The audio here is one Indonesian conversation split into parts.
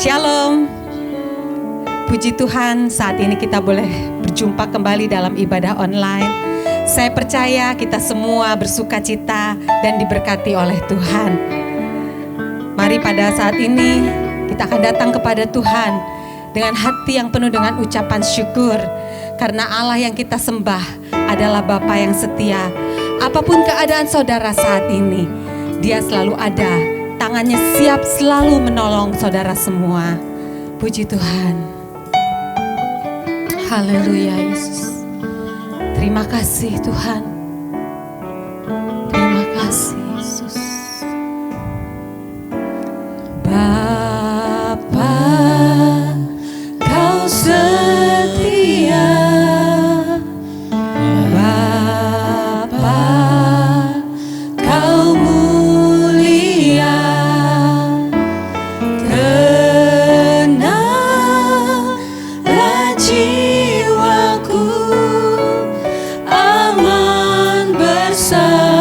Shalom. Puji Tuhan, saat ini kita boleh berjumpa kembali dalam ibadah online. Saya percaya kita semua bersuka cita dan diberkati oleh Tuhan. Mari pada saat ini kita akan datang kepada Tuhan dengan hati yang penuh dengan ucapan syukur. Karena Allah yang kita sembah adalah Bapa yang setia. Apapun keadaan saudara saat ini, Dia selalu ada. Tangannya siap selalu menolong saudara semua. Puji Tuhan. Haleluya Yesus. Terima kasih Tuhan. Terima kasih Yesus. Bapa, Kau setia. Bapa, Kau mulia. Tenanglah jiwaku, aman bersamamu.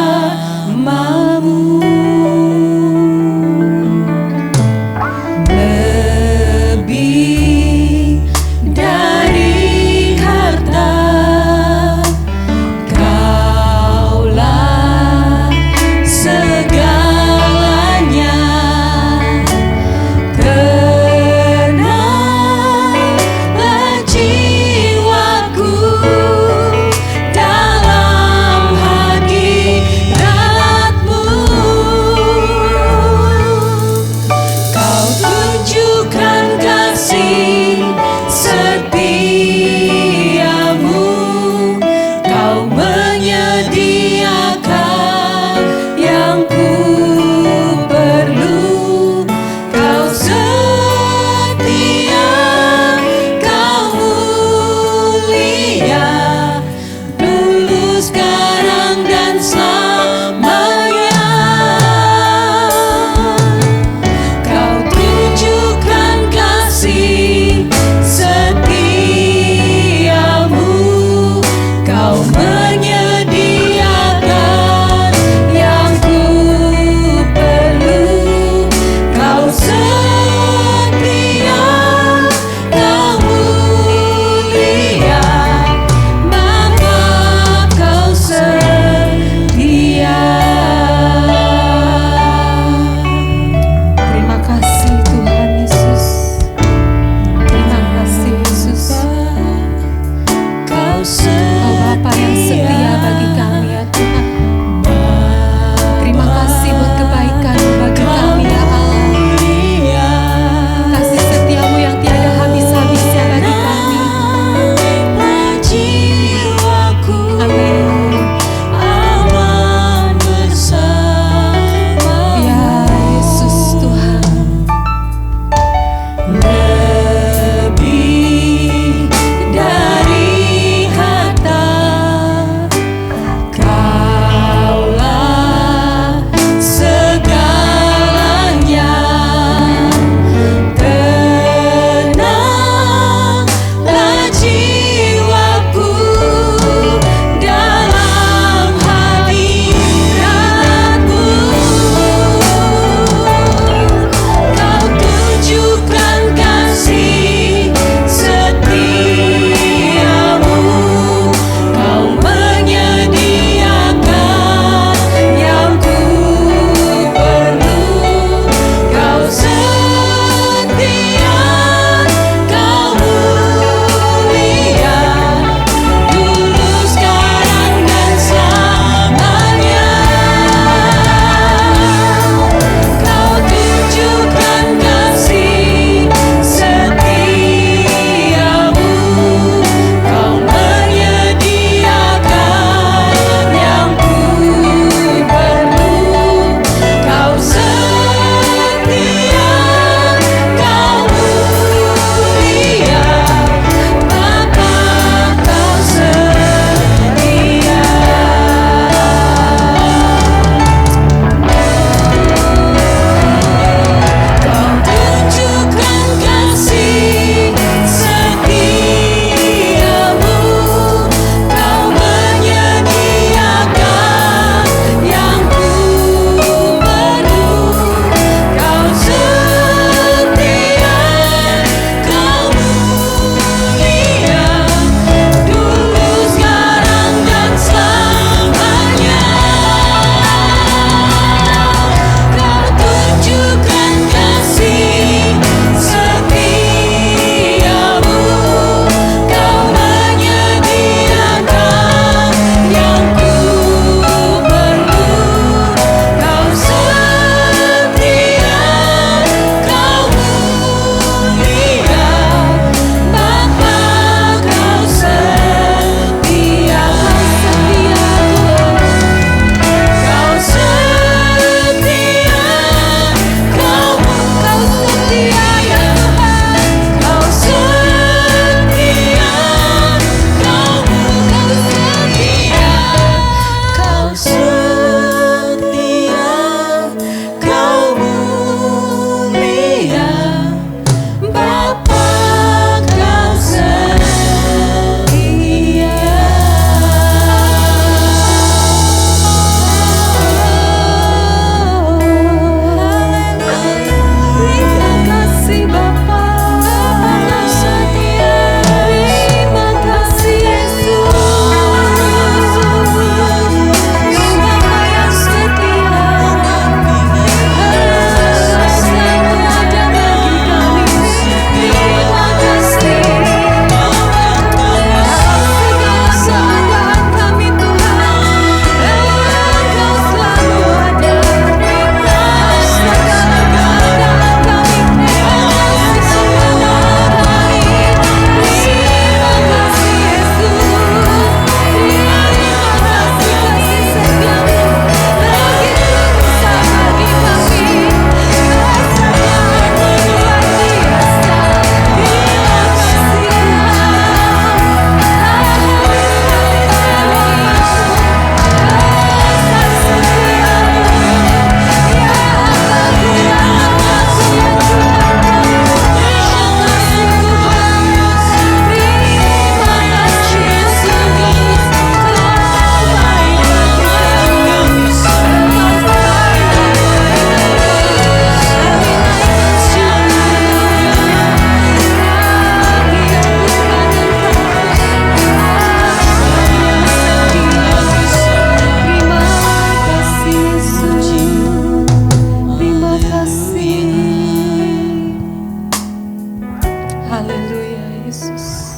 Haleluya Yesus.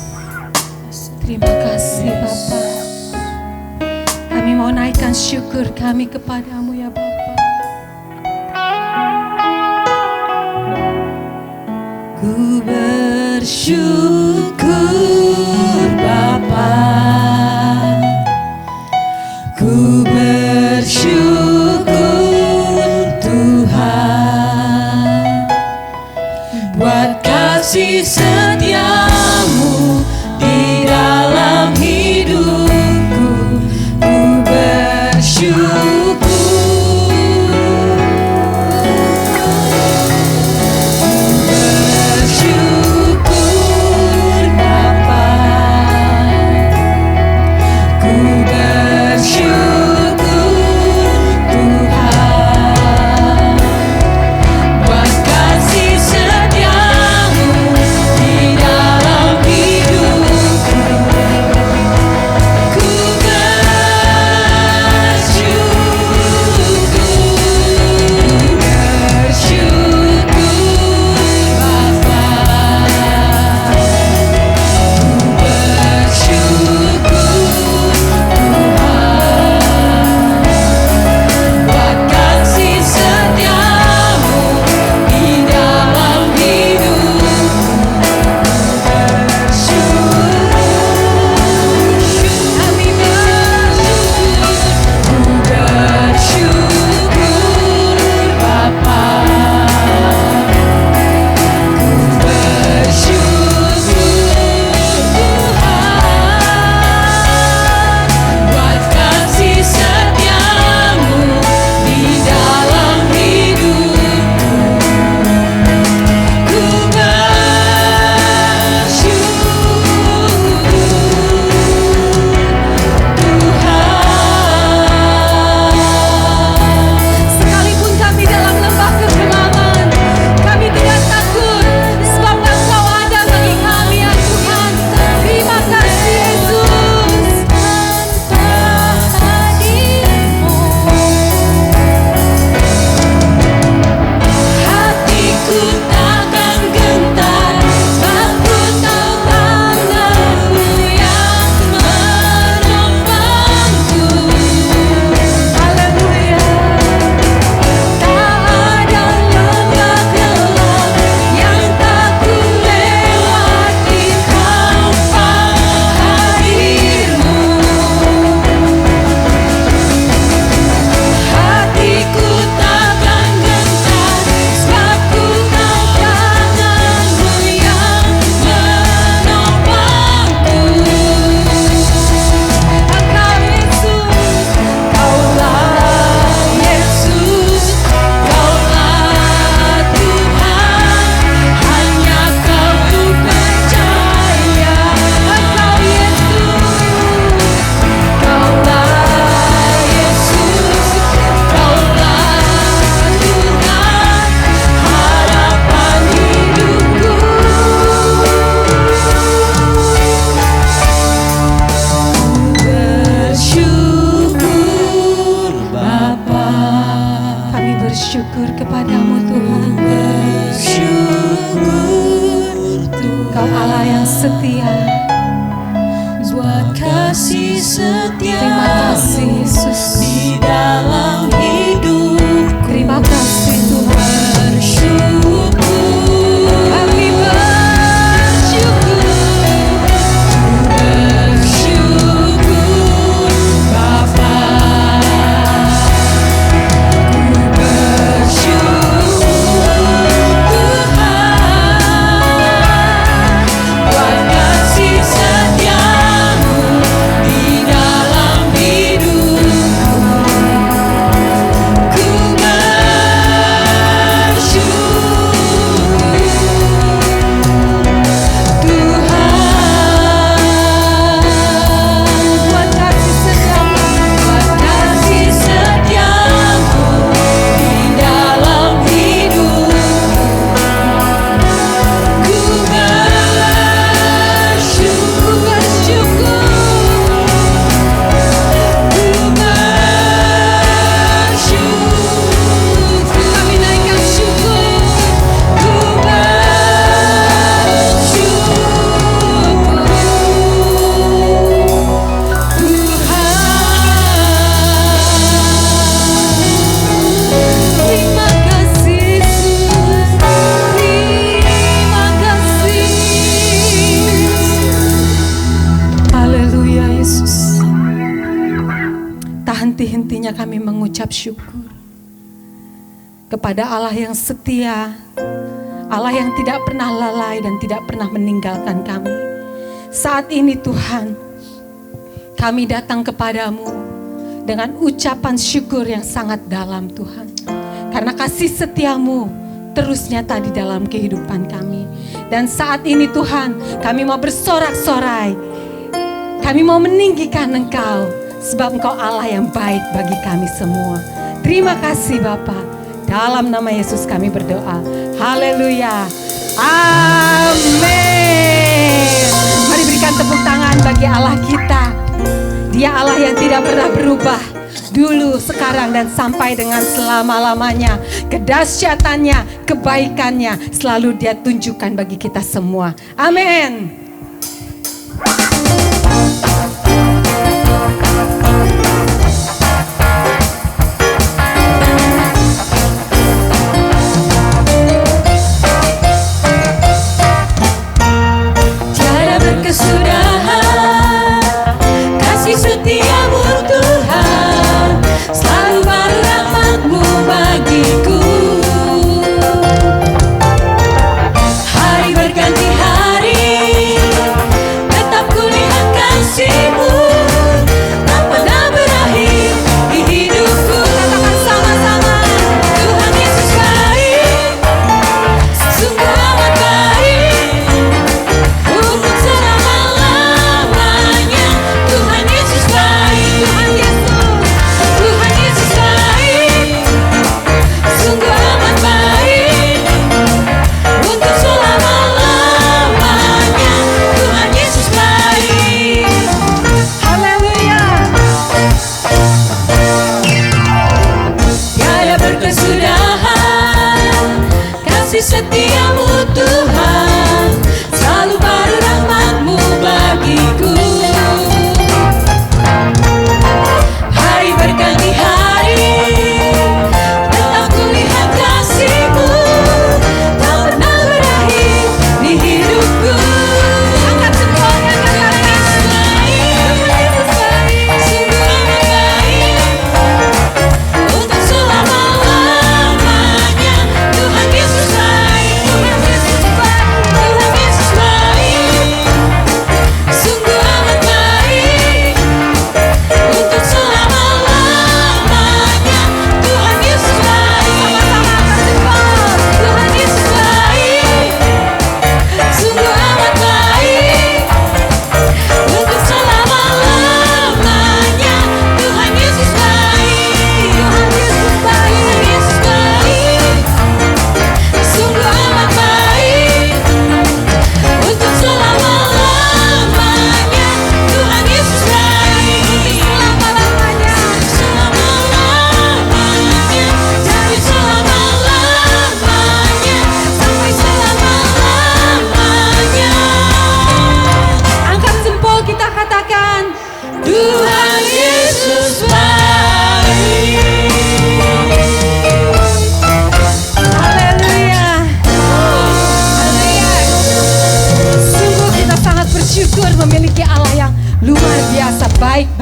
Terima kasih Bapa. Kami mau naikkan syukur kami kepadamu ya Bapa. Ku bersyukur Bapa, ku bersyukur Tuhan buat kasih setiamu di dalam hidupku. Ku bersyukur, bersyukur Bapa, ku bersyukur Tuhan buat kasih setiamu di dalam hidupku. Ku henti-hentinya kami mengucap syukur kepada Allah yang setia, Allah yang tidak pernah lalai dan tidak pernah meninggalkan kami. Saat ini Tuhan, kami datang kepadamu dengan ucapan syukur yang sangat dalam Tuhan. Karena kasih setiamu terus nyata di dalam kehidupan kami. Dan saat ini Tuhan, kami mau bersorak-sorai. Kami mau meninggikan Engkau, sebab Engkau Allah yang baik bagi kami semua. Terima kasih Bapa. Dalam nama Yesus kami berdoa. Haleluya. Amin. Mari berikan tepuk tangan bagi Allah kita. Dia Allah yang tidak pernah berubah. Dulu, sekarang, dan sampai dengan selama-lamanya. Kedahsyatannya, kebaikannya selalu Dia tunjukkan bagi kita semua. Amin.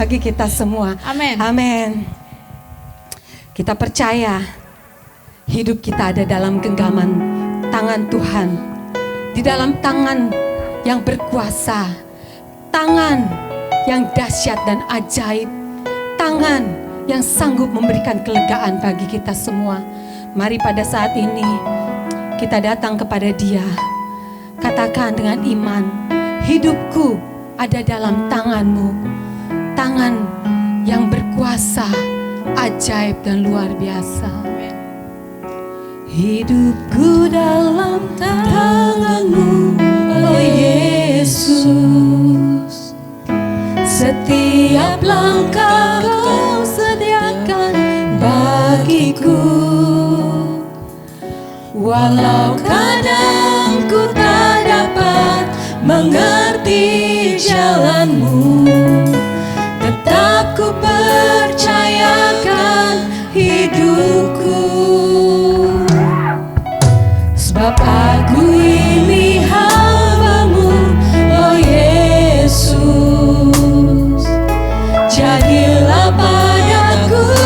Bagi kita semua. Amin. Amin. Kita percaya hidup kita ada dalam genggaman tangan Tuhan. Di dalam tangan yang berkuasa, tangan yang dahsyat dan ajaib, tangan yang sanggup memberikan kelegaan bagi kita semua. Mari pada saat ini kita datang kepada Dia. Katakan dengan iman, hidupku ada dalam tangan-Mu. Tangan yang berkuasa, ajaib dan luar biasa. Hidupku dalam tangan-Mu, oh Yesus. Setiap langkah Kau sediakan bagiku. Walau kadang ku tak dapat mengerti jalan-Mu, tetap ku percayakan hidupku. Sebab aku ini hamba-Mu, oh Yesus. Jadilah padaku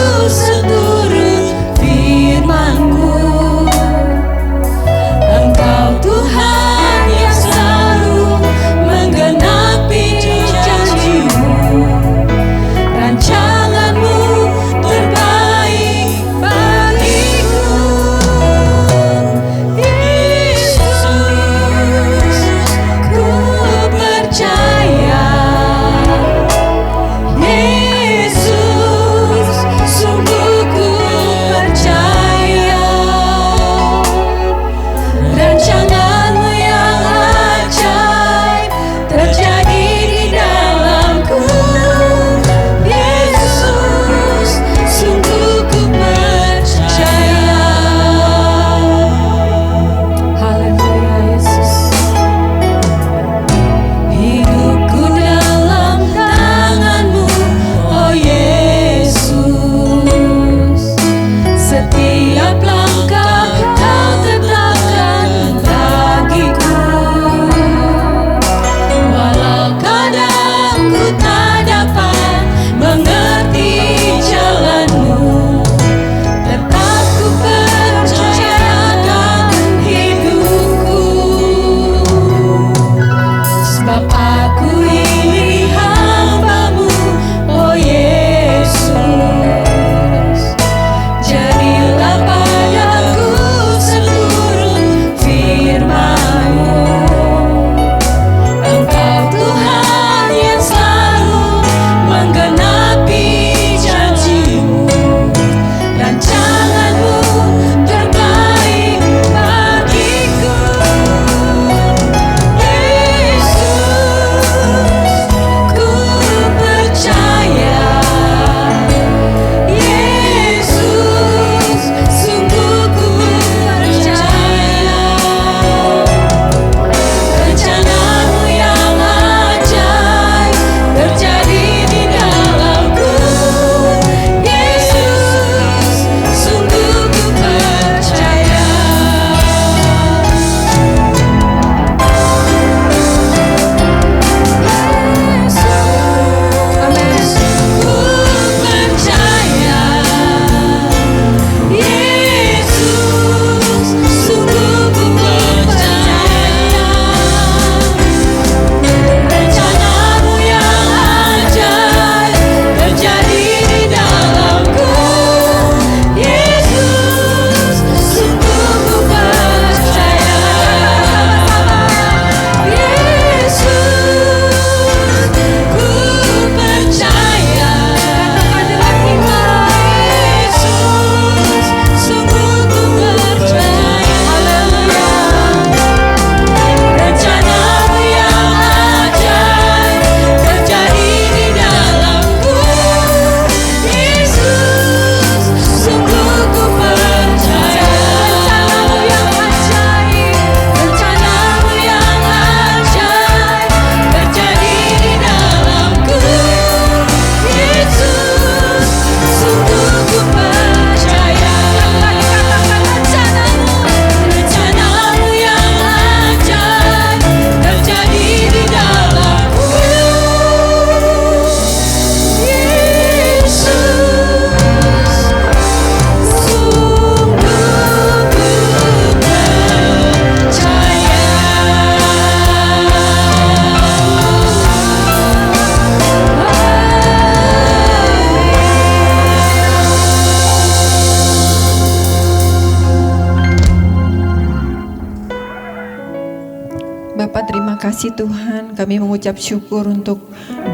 kasih Tuhan, kami mengucap syukur untuk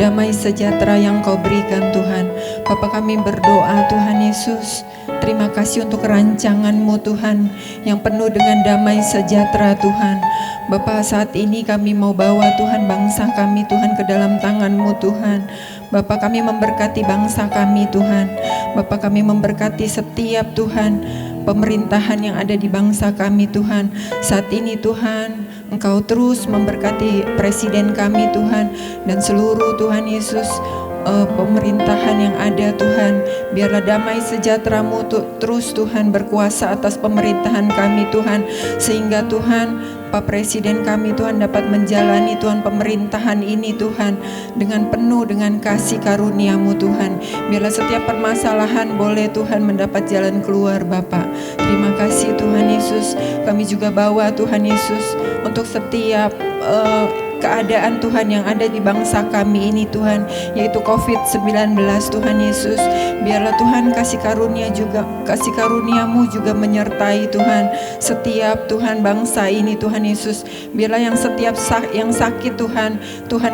damai sejahtera yang Kau berikan Tuhan. Bapa, kami berdoa Tuhan Yesus, terima kasih untuk rancangan-Mu Tuhan yang penuh dengan damai sejahtera Tuhan. Bapa, saat ini kami mau bawa Tuhan bangsa kami Tuhan ke dalam tangan-Mu Tuhan. Bapa, kami memberkati bangsa kami Tuhan. Bapa, kami memberkati setiap Tuhan pemerintahan yang ada di bangsa kami Tuhan. Saat ini Tuhan, Engkau terus memberkati presiden kami Tuhan, dan seluruh Tuhan Yesus pemerintahan yang ada Tuhan. Biarlah damai sejahtera-Mu terus Tuhan berkuasa atas pemerintahan kami Tuhan, sehingga Tuhan Pak Presiden kami Tuhan dapat menjalani Tuhan pemerintahan ini Tuhan dengan penuh dengan kasih karunia-Mu Tuhan. Biarlah setiap permasalahan boleh Tuhan mendapat jalan keluar Bapa. Terima kasih Tuhan Yesus. Kami juga bawa Tuhan Yesus untuk setiap keadaan Tuhan yang ada di bangsa kami ini Tuhan, yaitu COVID-19 Tuhan Yesus. Biarlah Tuhan kasih karunia-Mu juga menyertai Tuhan setiap Tuhan bangsa ini Tuhan Yesus. Biarlah yang yang sakit Tuhan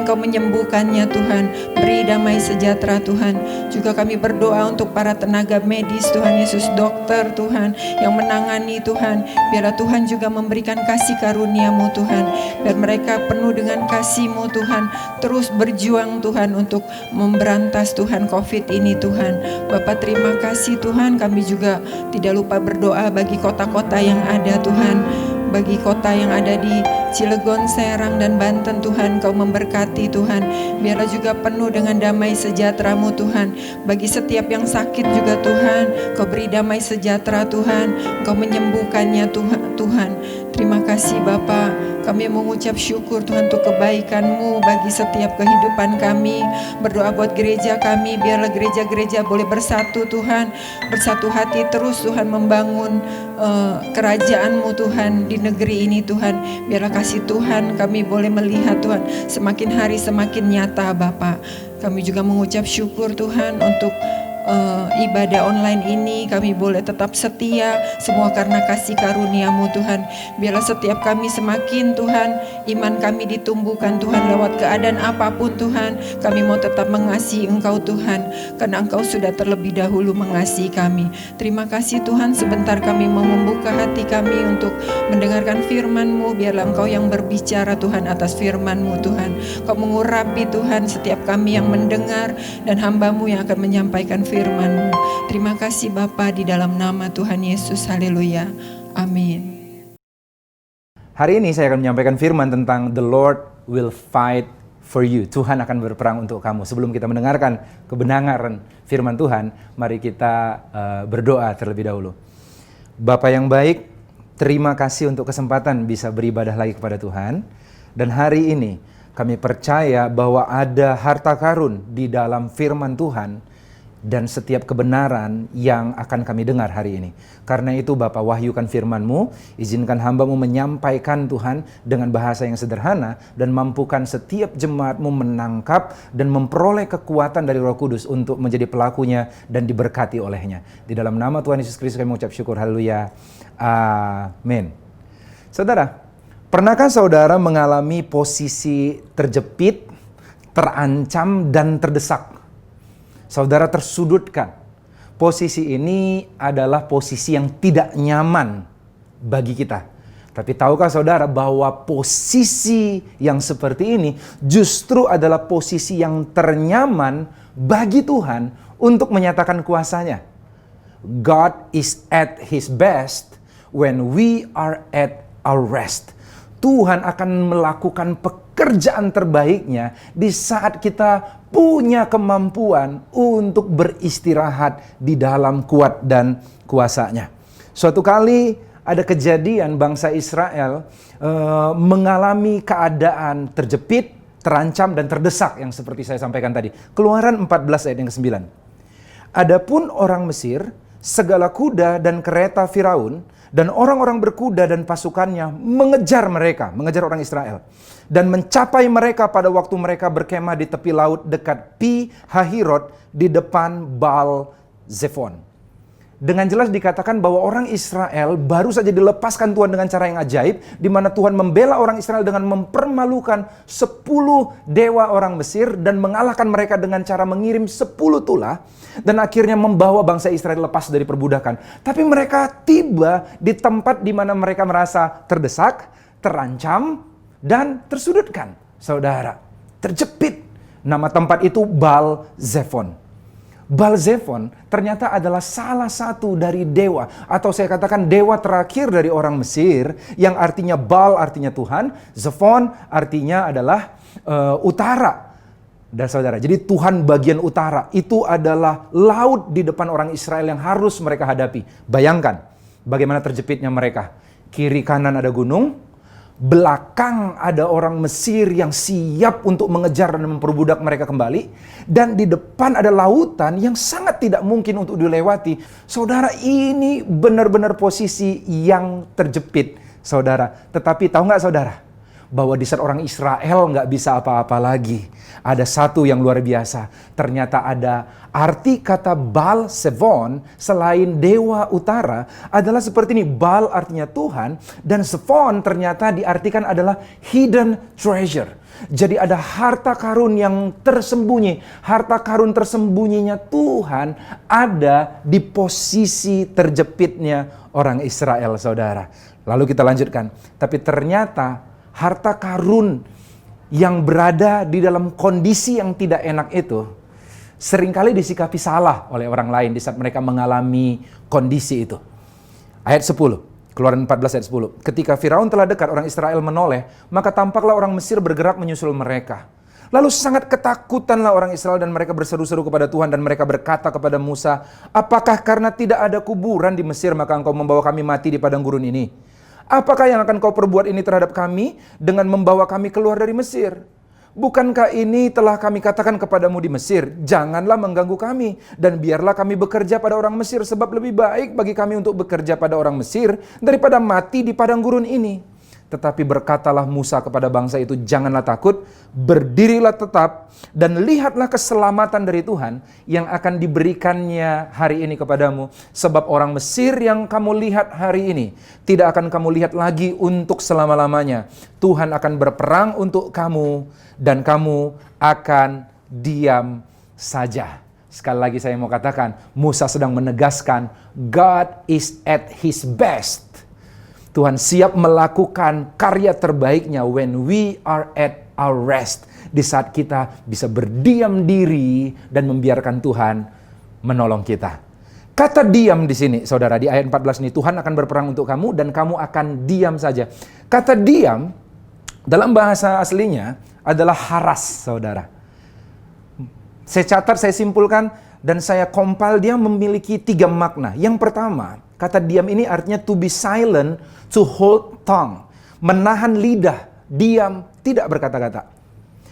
Kau menyembuhkannya Tuhan. Beri damai sejahtera Tuhan. Juga kami berdoa untuk para tenaga medis Tuhan Yesus, dokter Tuhan yang menangani Tuhan. Biarlah Tuhan juga memberikan kasih karunia-Mu Tuhan, biar mereka penuh dengan kasih-Mu Tuhan, terus berjuang Tuhan untuk memberantas Tuhan COVID ini Tuhan. Bapak, terima kasih Tuhan. Kami juga tidak lupa berdoa bagi kota-kota yang ada Tuhan, bagi kota yang ada di Cilegon, Serang, dan Banten Tuhan. Kau memberkati Tuhan. Biarlah juga penuh dengan damai sejahtera-Mu Tuhan. Bagi setiap yang sakit juga Tuhan, Kau beri damai sejahtera Tuhan. Kau menyembuhkannya Tuhan. Terima kasih Bapa. Kami mengucap syukur Tuhan untuk kebaikan-Mu bagi setiap kehidupan kami. Berdoa buat gereja kami, biarlah gereja-gereja boleh bersatu Tuhan, bersatu hati terus Tuhan membangun kerajaan-Mu Tuhan di negeri ini Tuhan. Biarlah kasih Tuhan kami boleh melihat Tuhan semakin hari semakin nyata Bapa. Kami juga mengucap syukur Tuhan untuk ibadah online ini. Kami boleh tetap setia, semua karena kasih karunia-Mu Tuhan. Biarlah setiap kami semakin Tuhan, iman kami ditumbuhkan Tuhan lewat keadaan apapun Tuhan. Kami mau tetap mengasihi Engkau Tuhan, karena Engkau sudah terlebih dahulu mengasihi kami. Terima kasih Tuhan. Sebentar kami mau membuka hati kami untuk mendengarkan firman-Mu. Biarlah Engkau yang berbicara Tuhan atas firman-Mu Tuhan. Kau mengurapi Tuhan setiap kami yang mendengar, dan hamba-Mu yang akan menyampaikan firman-Mu. Terima kasih Bapa, di dalam nama Tuhan Yesus. Haleluya. Amin. Hari ini saya akan menyampaikan firman tentang The Lord will fight for you. Tuhan akan berperang untuk kamu. Sebelum kita mendengarkan kebenaran firman Tuhan, mari kita berdoa terlebih dahulu. Bapa yang baik, terima kasih untuk kesempatan bisa beribadah lagi kepada Tuhan. Dan hari ini kami percaya bahwa ada harta karun di dalam firman Tuhan dan setiap kebenaran yang akan kami dengar hari ini. Karena itu Bapa, wahyukan firman-Mu, izinkan hamba-Mu menyampaikan Tuhan dengan bahasa yang sederhana, dan mampukan setiap jemaat-Mu menangkap dan memperoleh kekuatan dari Roh Kudus untuk menjadi pelakunya dan diberkati olehnya. Di dalam nama Tuhan Yesus Kristus kami mengucap syukur. Haleluya. Amin. Saudara, pernahkah saudara mengalami posisi terjepit, terancam, dan terdesak? Saudara tersudutkan. Posisi ini adalah posisi yang tidak nyaman bagi kita. Tapi tahukah saudara bahwa posisi yang seperti ini justru adalah posisi yang ternyaman bagi Tuhan untuk menyatakan kuasanya. God is at His best when we are at our rest. Tuhan akan melakukan pekerjaan terbaiknya di saat kita punya kemampuan untuk beristirahat di dalam kuat dan kuasanya. Suatu kali ada kejadian bangsa Israel mengalami keadaan terjepit, terancam, dan terdesak yang seperti saya sampaikan tadi. Keluaran 14 ayat yang ke-9. Adapun orang Mesir, segala kuda dan kereta Firaun, dan orang-orang berkuda dan pasukannya mengejar orang Israel. Dan mencapai mereka pada waktu mereka berkemah di tepi laut dekat Pi Hahirot di depan Baal Zephon. dengan jelas dikatakan bahwa orang Israel baru saja dilepaskan Tuhan dengan cara yang ajaib, di mana Tuhan membela orang Israel dengan mempermalukan 10 dewa orang Mesir dan mengalahkan mereka dengan cara mengirim 10 tulah, dan akhirnya membawa bangsa Israel lepas dari perbudakan. Tapi mereka tiba di tempat di mana mereka merasa terdesak, terancam, dan tersudutkan. Saudara, terjepit. Nama tempat itu Baal Zephon. Baal Zephon ternyata adalah salah satu dari dewa, atau saya katakan dewa terakhir dari orang Mesir, yang artinya Baal artinya Tuhan, Zephon artinya adalah utara. Dan saudara, jadi Tuhan bagian utara itu adalah laut di depan orang Israel yang harus mereka hadapi. Bayangkan bagaimana terjepitnya mereka. Kiri kanan ada gunung, belakang ada orang Mesir yang siap untuk mengejar dan memperbudak mereka kembali, dan di depan ada lautan yang sangat tidak mungkin untuk dilewati. Saudara, ini benar-benar posisi yang terjepit, saudara. Tetapi tahu nggak saudara, bahwa di saat orang Israel nggak bisa apa-apa lagi, ada satu yang luar biasa. Ternyata ada arti kata Baal Zephon selain dewa utara adalah seperti ini. Baal artinya Tuhan, dan Zephon ternyata diartikan adalah hidden treasure. Jadi ada harta karun yang tersembunyi. Harta karun tersembunyinya Tuhan ada di posisi terjepitnya orang Israel, saudara. Lalu kita lanjutkan. Tapi ternyata harta karun yang berada di dalam kondisi yang tidak enak itu seringkali disikapi salah oleh orang lain di saat mereka mengalami kondisi itu. Ayat 10, Keluaran 14 ayat 10. Ketika Firaun telah dekat, orang Israel menoleh, maka tampaklah orang Mesir bergerak menyusul mereka. Lalu sangat ketakutanlah orang Israel, dan mereka berseru-seru kepada Tuhan, dan mereka berkata kepada Musa, apakah karena tidak ada kuburan di Mesir maka engkau membawa kami mati di padang gurun ini? Apakah yang akan kau perbuat ini terhadap kami dengan membawa kami keluar dari Mesir? Bukankah ini telah kami katakan kepadamu di Mesir, janganlah mengganggu kami, dan biarlah kami bekerja pada orang Mesir, sebab lebih baik bagi kami untuk bekerja pada orang Mesir daripada mati di padang gurun ini. Tetapi berkatalah Musa kepada bangsa itu, janganlah takut, berdirilah tetap, dan lihatlah keselamatan dari Tuhan yang akan diberikannya hari ini kepadamu. Sebab orang Mesir yang kamu lihat hari ini, tidak akan kamu lihat lagi untuk selama-lamanya. Tuhan akan berperang untuk kamu, dan kamu akan diam saja. Sekali lagi saya mau katakan, Musa sedang menegaskan, God is at his best. Tuhan siap melakukan karya terbaiknya when we are at our rest. Di saat kita bisa berdiam diri dan membiarkan Tuhan menolong kita. Kata diam di sini, saudara, di ayat 14 ini, Tuhan akan berperang untuk kamu dan kamu akan diam saja. Kata diam dalam bahasa aslinya adalah haras, saudara. Saya catat, saya simpulkan, dan saya compile, dia memiliki 3 makna. Yang pertama, kata diam ini artinya to be silent, to hold tongue. Menahan lidah, diam, tidak berkata-kata.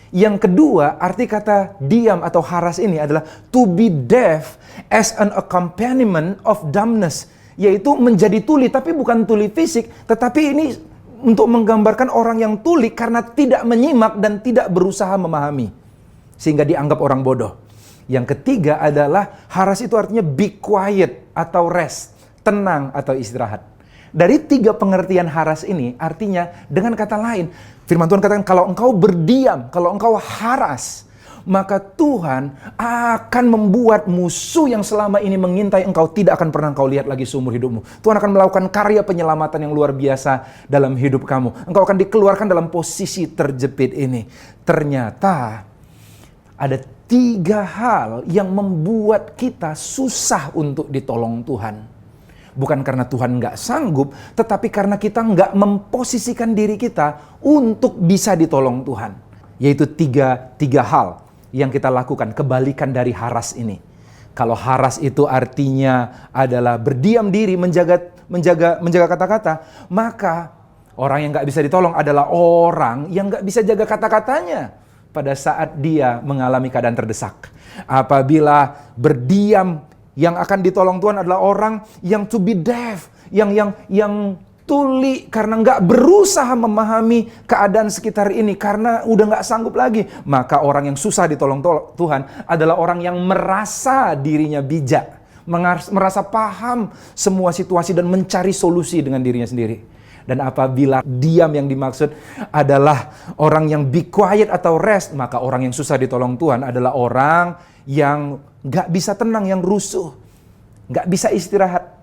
Yang kedua, arti kata diam atau haras ini adalah to be deaf as an accompaniment of dumbness. Yaitu menjadi tuli, tapi bukan tuli fisik, tetapi ini untuk menggambarkan orang yang tuli karena tidak menyimak dan tidak berusaha memahami. Sehingga dianggap orang bodoh. Yang ketiga adalah haras itu artinya be quiet atau rest, tenang atau istirahat. Dari 3 pengertian haras ini artinya dengan kata lain, firman Tuhan katakan kalau engkau berdiam, kalau engkau haras, maka Tuhan akan membuat musuh yang selama ini mengintai engkau tidak akan pernah engkau lihat lagi seumur hidupmu. Tuhan akan melakukan karya penyelamatan yang luar biasa dalam hidup kamu. Engkau akan dikeluarkan dalam posisi terjepit ini. Ternyata ada 3 hal yang membuat kita susah untuk ditolong Tuhan. Bukan karena Tuhan nggak sanggup, tetapi karena kita nggak memposisikan diri kita untuk bisa ditolong Tuhan. Yaitu tiga hal yang kita lakukan, kebalikan dari haras ini. Kalau haras itu artinya adalah berdiam diri, menjaga kata-kata, maka orang yang nggak bisa ditolong adalah orang yang nggak bisa jaga kata-katanya pada saat dia mengalami keadaan terdesak. Apabila berdiam, yang akan ditolong Tuhan adalah orang yang to be deaf, yang tuli karena nggak berusaha memahami keadaan sekitar ini karena udah nggak sanggup lagi. Maka orang yang susah ditolong Tuhan adalah orang yang merasa dirinya bijak, merasa paham semua situasi dan mencari solusi dengan dirinya sendiri. Dan apabila diam yang dimaksud adalah orang yang be quiet atau rest, maka orang yang susah ditolong Tuhan adalah orang yang gak bisa tenang, yang rusuh, gak bisa istirahat.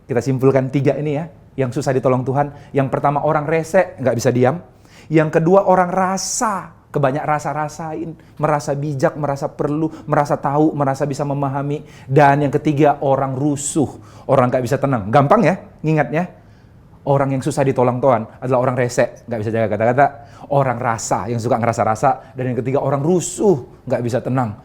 Kita simpulkan 3 ini ya, yang susah ditolong Tuhan. Yang pertama orang rese, gak bisa diam. Yang kedua orang rasa, kebanyak rasa-rasain, merasa bijak, merasa perlu, merasa tahu, merasa bisa memahami. Dan yang ketiga orang rusuh, orang gak bisa tenang. Gampang ya ngingatnya. Orang yang susah ditolong Tuhan adalah orang rese, gak bisa jaga kata-kata. Orang rasa, yang suka ngerasa-rasa. Dan yang ketiga orang rusuh, gak bisa tenang.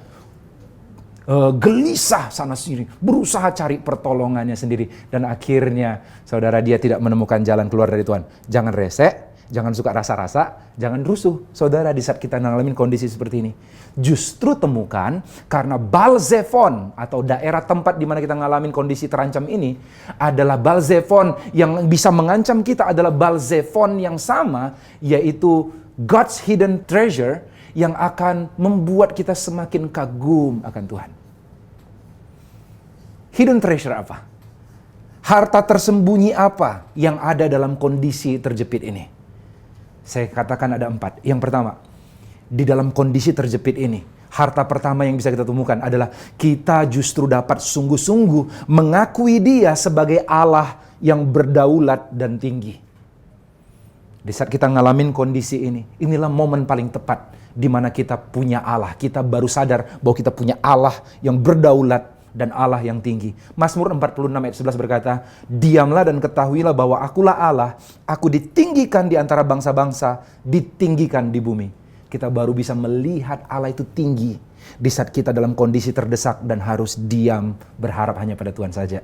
Gelisah sana sini, berusaha cari pertolongannya sendiri. Dan akhirnya saudara dia tidak menemukan jalan keluar dari Tuhan. Jangan rese, jangan suka rasa-rasa, jangan rusuh. Saudara, di saat kita ngalamin kondisi seperti ini, justru temukan karena Baal-zephon atau daerah tempat di mana kita ngalamin kondisi terancam ini adalah Baal-zephon yang bisa mengancam kita, adalah Baal-zephon yang sama, yaitu God's hidden treasure yang akan membuat kita semakin kagum akan Tuhan. Hidden treasure apa? Harta tersembunyi apa yang ada dalam kondisi terjepit ini? Saya katakan ada 4. Yang pertama, di dalam kondisi terjepit ini, harta pertama yang bisa kita temukan adalah kita justru dapat sungguh-sungguh mengakui Dia sebagai Allah yang berdaulat dan tinggi. Di saat kita ngalamin kondisi ini, inilah momen paling tepat di mana kita punya Allah. Kita baru sadar bahwa kita punya Allah yang berdaulat dan Allah yang tinggi. Mazmur 46 ayat 11 berkata, diamlah dan ketahuilah bahwa akulah Allah, aku ditinggikan di antara bangsa-bangsa, ditinggikan di bumi. Kita baru bisa melihat Allah itu tinggi di saat kita dalam kondisi terdesak dan harus diam, berharap hanya pada Tuhan saja.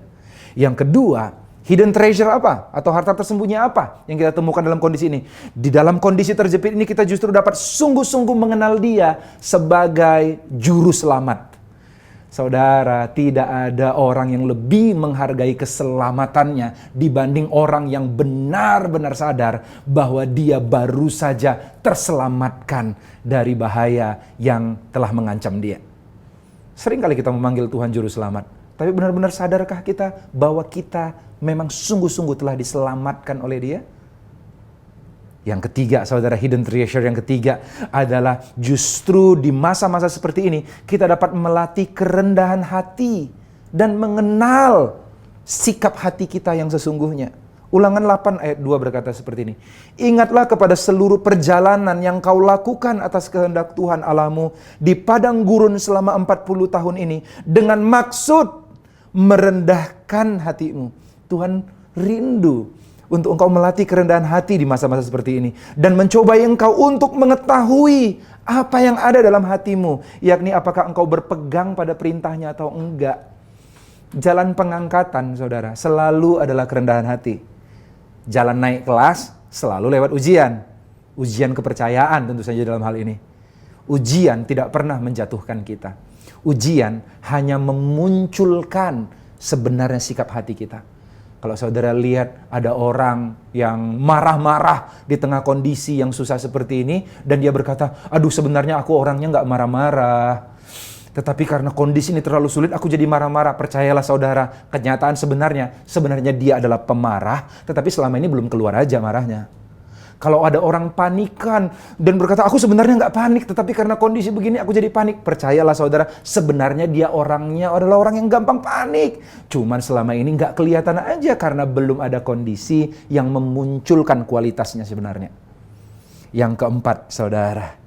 Yang kedua, hidden treasure apa? Atau harta tersembunyi apa yang kita temukan dalam kondisi ini? Di dalam kondisi terjepit ini kita justru dapat sungguh-sungguh mengenal Dia sebagai juru selamat. Saudara, tidak ada orang yang lebih menghargai keselamatannya dibanding orang yang benar-benar sadar bahwa dia baru saja terselamatkan dari bahaya yang telah mengancam dia. Sering kali kita memanggil Tuhan juru selamat, tapi benar-benar sadarkah kita bahwa kita memang sungguh-sungguh telah diselamatkan oleh Dia? Yang ketiga, saudara, hidden treasure yang ketiga adalah justru di masa-masa seperti ini kita dapat melatih kerendahan hati dan mengenal sikap hati kita yang sesungguhnya. Ulangan 8 ayat 2 berkata seperti ini. Ingatlah kepada seluruh perjalanan yang kau lakukan atas kehendak Tuhan Allahmu di padang gurun selama 40 tahun ini dengan maksud merendahkan hatimu. Tuhan rindu untuk engkau melatih kerendahan hati di masa-masa seperti ini. Dan mencobai engkau untuk mengetahui apa yang ada dalam hatimu. Yakni apakah engkau berpegang pada perintahnya atau enggak. Jalan pengangkatan, saudara, selalu adalah kerendahan hati. Jalan naik kelas selalu lewat ujian. Ujian kepercayaan tentu saja dalam hal ini. Ujian tidak pernah menjatuhkan kita. Ujian hanya memunculkan sebenarnya sikap hati kita. Kalau saudara lihat ada orang yang marah-marah di tengah kondisi yang susah seperti ini, dan dia berkata, aduh sebenarnya aku orangnya gak marah-marah. Tetapi karena kondisi ini terlalu sulit, aku jadi marah-marah. Percayalah saudara, kenyataan sebenarnya dia adalah pemarah, tetapi selama ini belum keluar aja marahnya. Kalau ada orang panikan dan berkata, aku sebenarnya gak panik, tetapi karena kondisi begini aku jadi panik. Percayalah saudara, sebenarnya dia orangnya adalah orang yang gampang panik. Cuman selama ini gak kelihatan aja karena belum ada kondisi yang memunculkan kualitasnya sebenarnya. Yang keempat, saudara,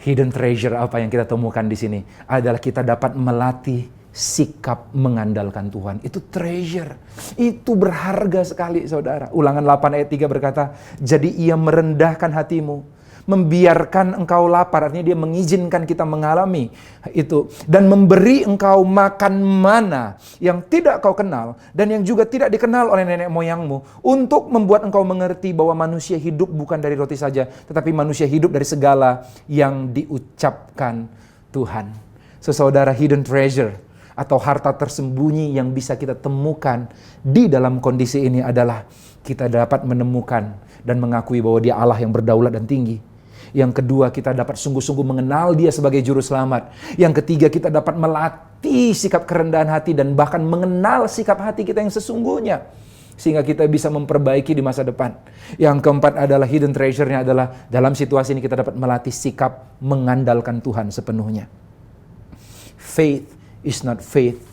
hidden treasure apa yang kita temukan di sini adalah kita dapat melatih sikap mengandalkan Tuhan. Itu treasure. Itu berharga sekali, saudara. Ulangan 8 ayat 3 berkata, jadi ia merendahkan hatimu, membiarkan engkau lapar. Artinya dia mengizinkan kita mengalami itu. Dan memberi engkau makan mana yang tidak kau kenal dan yang juga tidak dikenal oleh nenek moyangmu. Untuk membuat engkau mengerti bahwa manusia hidup bukan dari roti saja, tetapi manusia hidup dari segala yang diucapkan Tuhan. Saudara, hidden treasure atau harta tersembunyi yang bisa kita temukan di dalam kondisi ini adalah kita dapat menemukan dan mengakui bahwa Dia Allah yang berdaulat dan tinggi. Yang kedua, kita dapat sungguh-sungguh mengenal Dia sebagai Juru Selamat. Yang ketiga, kita dapat melatih sikap kerendahan hati dan bahkan mengenal sikap hati kita yang sesungguhnya, sehingga kita bisa memperbaiki di masa depan. Yang keempat adalah hidden treasure-nya adalah dalam situasi ini kita dapat melatih sikap mengandalkan Tuhan sepenuhnya. Faith is not faith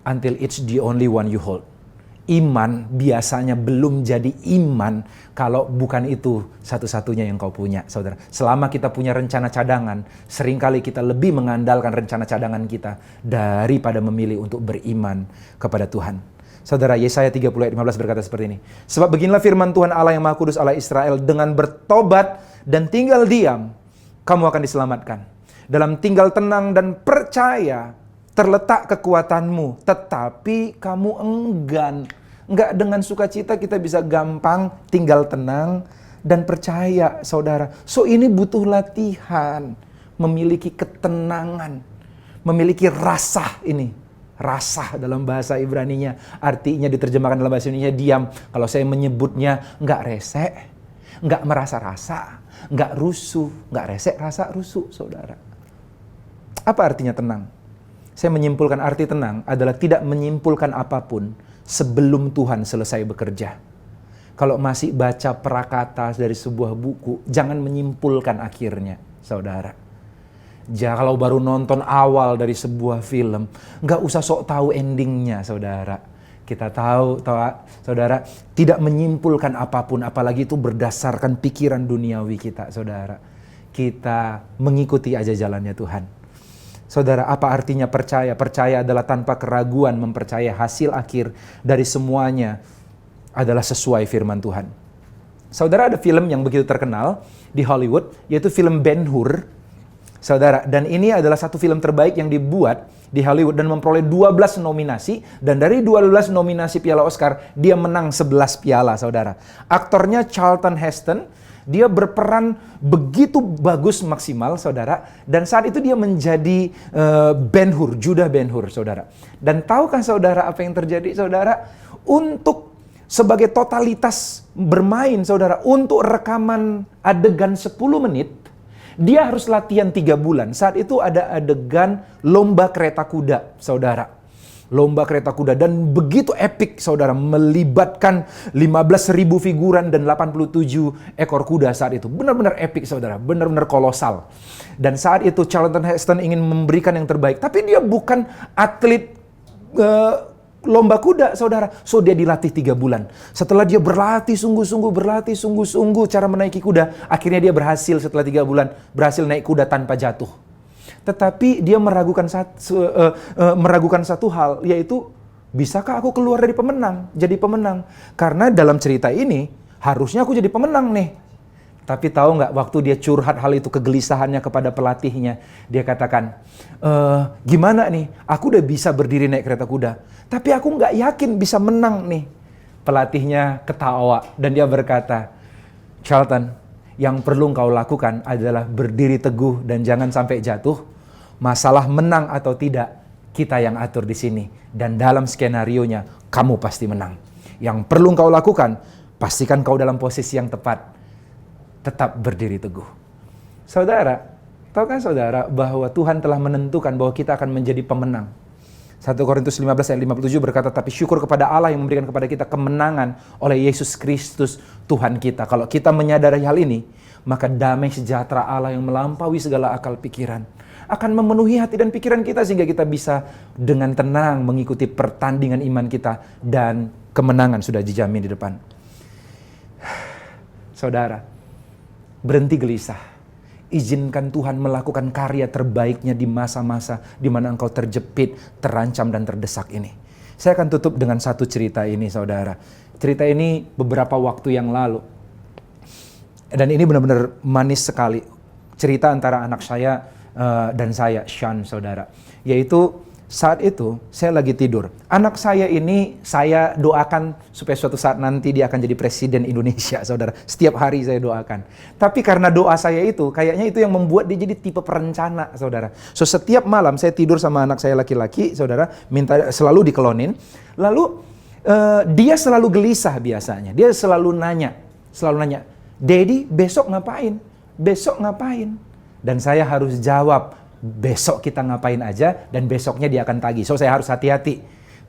until it's the only one you hold. Iman biasanya belum jadi iman kalau bukan itu satu-satunya yang kau punya, saudara. Selama kita punya rencana cadangan, seringkali kita lebih mengandalkan rencana cadangan kita daripada memilih untuk beriman kepada Tuhan. Saudara, Yesaya 30 ayat 15 berkata seperti ini. Sebab beginilah firman Tuhan Allah yang Maha Kudus, Allah Israel, dengan bertobat dan tinggal diam, kamu akan diselamatkan. Dalam tinggal tenang dan percaya terletak kekuatanmu, tetapi kamu enggan. Enggak dengan sukacita kita bisa gampang tinggal tenang dan percaya, saudara. So ini butuh latihan, memiliki ketenangan, memiliki rasa ini. Rasa dalam bahasa Ibraninya, artinya diterjemahkan dalam bahasa Indonesia diam. Kalau saya menyebutnya enggak resek, enggak merasa rasa, enggak rusuh, enggak resek rasa rusuh, saudara. Apa artinya tenang? Saya menyimpulkan arti tenang adalah tidak menyimpulkan apapun sebelum Tuhan selesai bekerja. Kalau masih baca prakata dari sebuah buku, jangan menyimpulkan akhirnya, saudara. Kalau baru nonton awal dari sebuah film, nggak usah sok tahu endingnya, saudara. Kita tahu, saudara, tidak menyimpulkan apapun, apalagi itu berdasarkan pikiran duniawi kita, saudara. Kita mengikuti aja jalannya Tuhan. Saudara, apa artinya percaya? Percaya adalah tanpa keraguan mempercayai hasil akhir dari semuanya adalah sesuai firman Tuhan. Saudara, ada film yang begitu terkenal di Hollywood, yaitu film Ben-Hur. Saudara, dan ini adalah satu film terbaik yang dibuat di Hollywood dan memperoleh 12 nominasi. Dan dari 12 nominasi Piala Oscar, dia menang 11 piala, saudara. Aktornya Charlton Heston. Dia berperan begitu bagus maksimal, saudara. Dan saat itu dia menjadi Ben-Hur, Judah Ben-Hur, saudara. Dan tahukah saudara apa yang terjadi, saudara? Untuk sebagai totalitas bermain, saudara, untuk rekaman adegan 10 menit, dia harus latihan 3 bulan. Saat itu ada adegan lomba kereta kuda, saudara. Lomba kereta kuda, dan begitu epik, saudara, melibatkan 15.000 figuran dan 87 ekor kuda saat itu. Benar-benar epik, saudara, benar-benar kolosal. Dan saat itu Charlton Heston ingin memberikan yang terbaik, tapi dia bukan atlet lomba kuda, saudara. So dia dilatih 3 bulan. Setelah dia berlatih sungguh-sungguh cara menaiki kuda, akhirnya dia berhasil setelah 3 bulan, berhasil naik kuda tanpa jatuh. Tetapi dia meragukan satu hal, yaitu bisakah aku keluar dari pemenang, jadi pemenang? Karena dalam cerita ini harusnya aku jadi pemenang nih. Tapi tahu nggak, waktu dia curhat hal itu, kegelisahannya kepada pelatihnya, dia katakan, gimana nih, aku udah bisa berdiri naik kereta kuda, tapi aku nggak yakin bisa menang nih. Pelatihnya ketawa dan dia berkata, Charlton, yang perlu kau lakukan adalah berdiri teguh dan jangan sampai jatuh. Masalah menang atau tidak, kita yang atur di sini. Dan dalam skenarionya, kamu pasti menang. Yang perlu kau lakukan, pastikan kau dalam posisi yang tepat. Tetap berdiri teguh. Saudara, tahukah saudara bahwa Tuhan telah menentukan bahwa kita akan menjadi pemenang? 1 Korintus 15 ayat 57 berkata, tapi syukur kepada Allah yang memberikan kepada kita kemenangan oleh Yesus Kristus Tuhan kita. Kalau kita menyadari hal ini, maka damai sejahtera Allah yang melampaui segala akal pikiran akan memenuhi hati dan pikiran kita, sehingga kita bisa dengan tenang mengikuti pertandingan iman kita, dan kemenangan sudah dijamin di depan. Saudara, berhenti gelisah. Izinkan Tuhan melakukan karya terbaiknya di masa-masa di mana engkau terjepit, terancam, dan terdesak ini. Saya akan tutup dengan satu cerita ini, saudara. Cerita ini beberapa waktu yang lalu. Dan ini benar-benar manis sekali. Cerita antara anak saya dan saya, Sean, saudara. Yaitu saat itu saya lagi tidur. Anak saya ini saya doakan supaya suatu saat nanti dia akan jadi presiden Indonesia, saudara. Setiap hari saya doakan. Tapi karena doa saya itu, kayaknya itu yang membuat dia jadi tipe perencana, saudara. So setiap malam saya tidur sama anak saya laki-laki, saudara, minta selalu dikelonin. Lalu dia selalu gelisah biasanya. Dia selalu nanya, Daddy besok ngapain? besok ngapain? Dan saya harus jawab, besok kita ngapain aja, dan besoknya dia akan tagih. So saya harus hati-hati.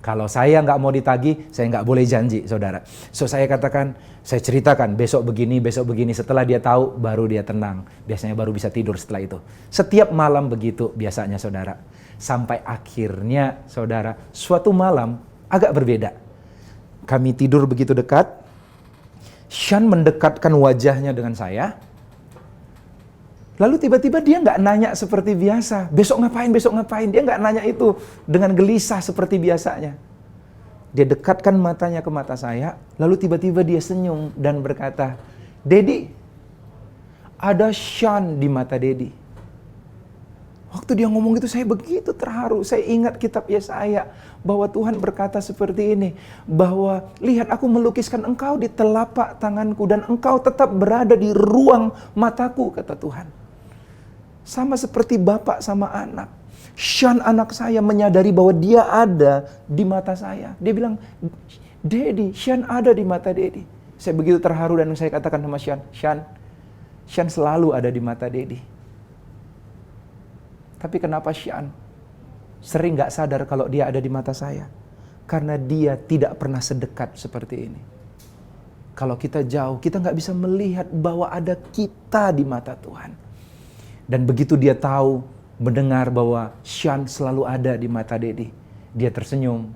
Kalau saya nggak mau ditagih, saya nggak boleh janji, saudara. So saya katakan, saya ceritakan besok begini. Setelah dia tahu, baru dia tenang. Biasanya baru bisa tidur setelah itu. Setiap malam begitu biasanya, saudara. Sampai akhirnya, saudara, suatu malam agak berbeda. Kami tidur begitu dekat. Sean mendekatkan wajahnya dengan saya. Lalu tiba-tiba dia nggak nanya seperti biasa. Besok ngapain? Dia nggak nanya itu dengan gelisah seperti biasanya. Dia dekatkan matanya ke mata saya. Lalu tiba-tiba dia senyum dan berkata, Daddy, ada Sean di mata Daddy. Waktu dia ngomong itu saya begitu terharu. Saya ingat kitab Yesaya bahwa Tuhan berkata seperti ini. Bahwa lihat aku melukiskan engkau di telapak tanganku dan engkau tetap berada di ruang mataku, kata Tuhan. Sama seperti bapak sama anak. Sean anak saya menyadari bahwa dia ada di mata saya. Dia bilang, Daddy, Sean ada di mata Daddy. Saya begitu terharu dan saya katakan sama Sean selalu ada di mata Daddy. Tapi kenapa Sean sering gak sadar kalau dia ada di mata saya? Karena dia tidak pernah sedekat seperti ini. Kalau kita jauh, kita gak bisa melihat bahwa ada kita di mata Tuhan. Dan begitu dia tahu, mendengar bahwa Sean selalu ada di mata Daddy, dia tersenyum.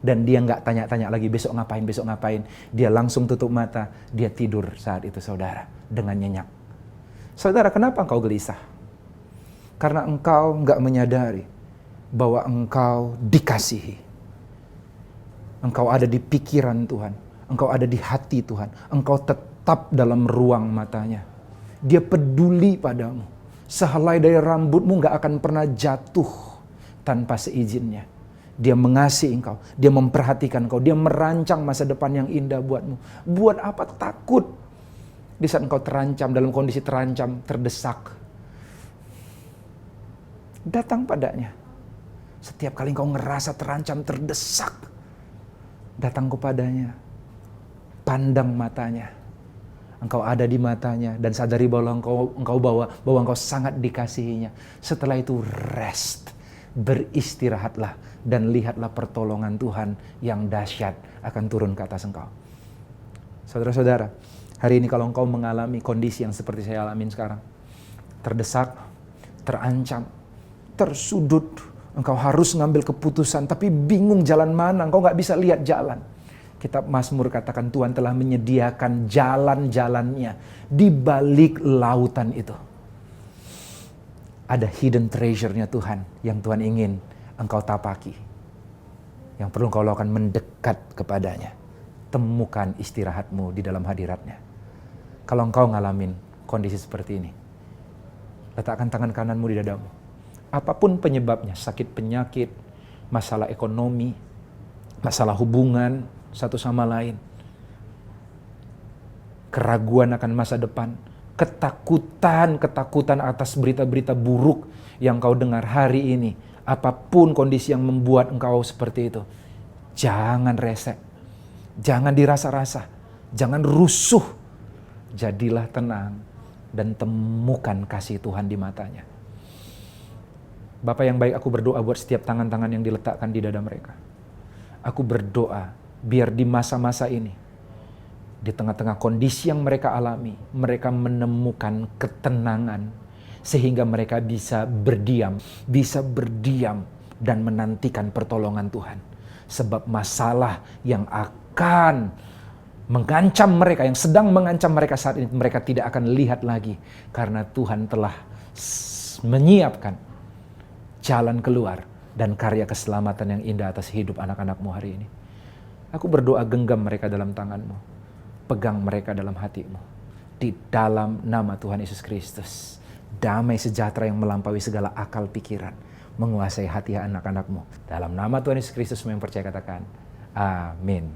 Dan dia gak tanya-tanya lagi besok ngapain. Dia langsung tutup mata, dia tidur saat itu, saudara, dengan nyenyak. Saudara, kenapa engkau gelisah? Karena engkau nggak menyadari bahwa engkau dikasihi. Engkau ada di pikiran Tuhan. Engkau ada di hati Tuhan. Engkau tetap dalam ruang matanya. Dia peduli padamu. Sehelai dari rambutmu nggak akan pernah jatuh tanpa seizinnya. Dia mengasihi engkau. Dia memperhatikan engkau. Dia merancang masa depan yang indah buatmu. Buat apa takut di saat engkau terancam, dalam kondisi terancam, terdesak? Datang padanya. Setiap kali engkau ngerasa terancam, terdesak, datang kepadanya. Pandang matanya. Engkau ada di matanya dan sadari bahwa bahwa engkau sangat dikasihinya. Setelah itu rest, beristirahatlah dan lihatlah pertolongan Tuhan yang dahsyat akan turun ke atas engkau. Saudara-saudara, hari ini kalau engkau mengalami kondisi yang seperti saya alami sekarang, terdesak, terancam, tersudut, engkau harus ngambil keputusan tapi bingung jalan mana, engkau gak bisa lihat jalan. Kitab Mazmur katakan Tuhan telah menyediakan jalan-jalannya di balik lautan itu. Ada hidden treasure-nya Tuhan yang Tuhan ingin engkau tapaki. Yang perlu engkau lakukan mendekat kepadanya. Temukan istirahatmu di dalam hadiratnya. Kalau engkau ngalamin kondisi seperti ini, letakkan tangan kananmu di dadamu. Apapun penyebabnya, sakit penyakit, masalah ekonomi, masalah hubungan satu sama lain, keraguan akan masa depan, ketakutan atas berita-berita buruk yang kau dengar hari ini, apapun kondisi yang membuat engkau seperti itu, jangan resek, jangan dirasa-rasa, jangan rusuh, jadilah tenang dan temukan kasih Tuhan di matanya. Bapak yang baik, aku berdoa buat setiap tangan-tangan yang diletakkan di dada mereka. Aku berdoa biar di masa-masa ini, di tengah-tengah kondisi yang mereka alami, mereka menemukan ketenangan sehingga mereka bisa berdiam dan menantikan pertolongan Tuhan. Sebab masalah yang akan mengancam mereka, yang sedang mengancam mereka saat ini, mereka tidak akan lihat lagi karena Tuhan telah menyiapkan jalan keluar dan karya keselamatan yang indah atas hidup anak-anakmu hari ini. Aku berdoa genggam mereka dalam tanganmu. Pegang mereka dalam hatimu. Di dalam nama Tuhan Yesus Kristus. Damai sejahtera yang melampaui segala akal pikiran. Menguasai hati anak-anakmu. Dalam nama Tuhan Yesus Kristus yang percaya katakan. Amin.